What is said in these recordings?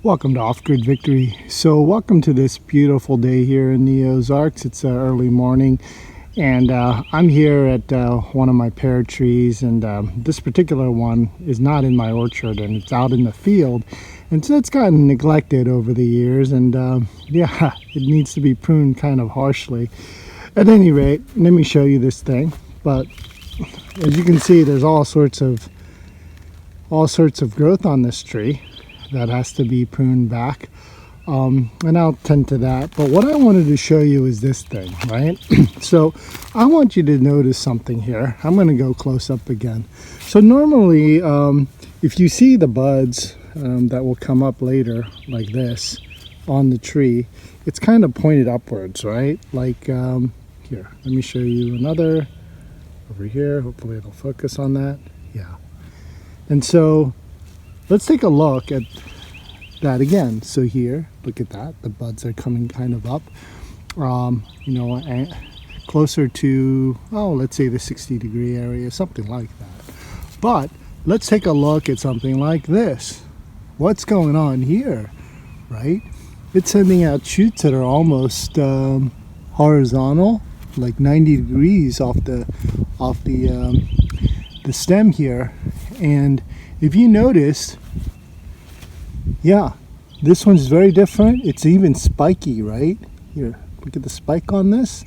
Welcome to Offgrid Victory. So welcome to this beautiful day here in the Ozarks. It's early morning and I'm here at one of my pear trees, and this particular one is not in my orchard and it's out in the field, and so it's gotten neglected over the years, and yeah, it needs to be pruned kind of harshly. At any rate, let me show you this thing. But as you can see, there's all sorts of growth on this tree that has to be pruned back, and I'll tend to that. But what I wanted to show you is this thing, right? So I want you to notice something here. I'm going to go close up again. So normally if you see the buds that will come up later like this on the tree, it's kind of pointed upwards, right? Like here, let me show you another over here. Hopefully it'll focus on that. Yeah. And so let's take a look at that again. So here, look at that. The buds are coming kind of up, you know, closer to, oh, let's say the 60-degree area, something like that. But let's take a look at something like this. What's going on here, right? It's sending out shoots that are almost horizontal, like 90 degrees off the stem here. And if you notice, yeah, this one's very different. It's even spiky, right? Here, look at the spike on this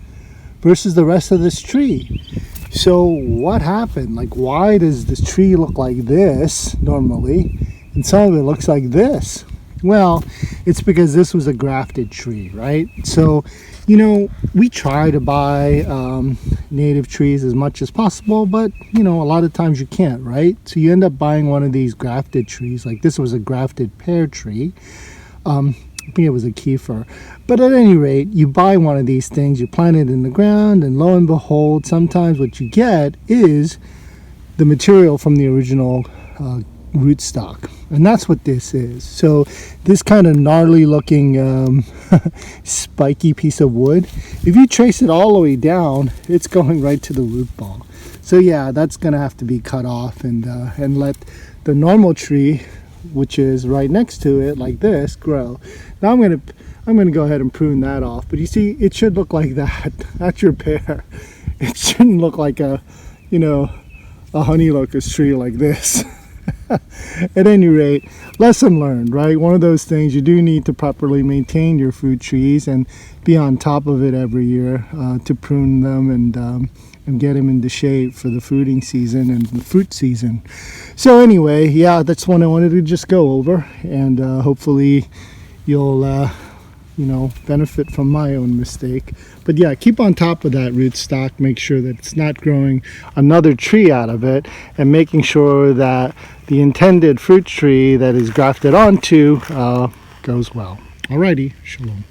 versus the rest of this tree. So what happened? Like, why does this tree look like this normally and some of it looks like this? Well, it's because this was a grafted tree, right? So, you know, we try to buy native trees as much as possible, but, you know, a lot of times you can't, right? So you end up buying one of these grafted trees. Like this was a grafted pear tree. I think it was a kefir. But at any rate, you buy one of these things, you plant it in the ground, and lo and behold, sometimes what you get is the material from the original rootstock, and that's what this is. So this kind of gnarly looking spiky piece of wood, if you trace it all the way down, it's going right to the root ball. So yeah, that's gonna have to be cut off and let the normal tree, which is right next to it like this, grow. Now I'm gonna go ahead and prune that off, but you see, it should look like that. That's your pear. It shouldn't look like a, you know, a honey locust tree like this. At any rate, lesson learned, right? One of those things, you do need to properly maintain your fruit trees and be on top of it every year to prune them and get them into shape for the fruiting season and the fruit season. So anyway, yeah, that's one I wanted to just go over, and hopefully you'll you know, benefit from my own mistake. But yeah, keep on top of that rootstock, make sure that it's not growing another tree out of it, and making sure that the intended fruit tree that is grafted onto goes well. Alrighty, shalom.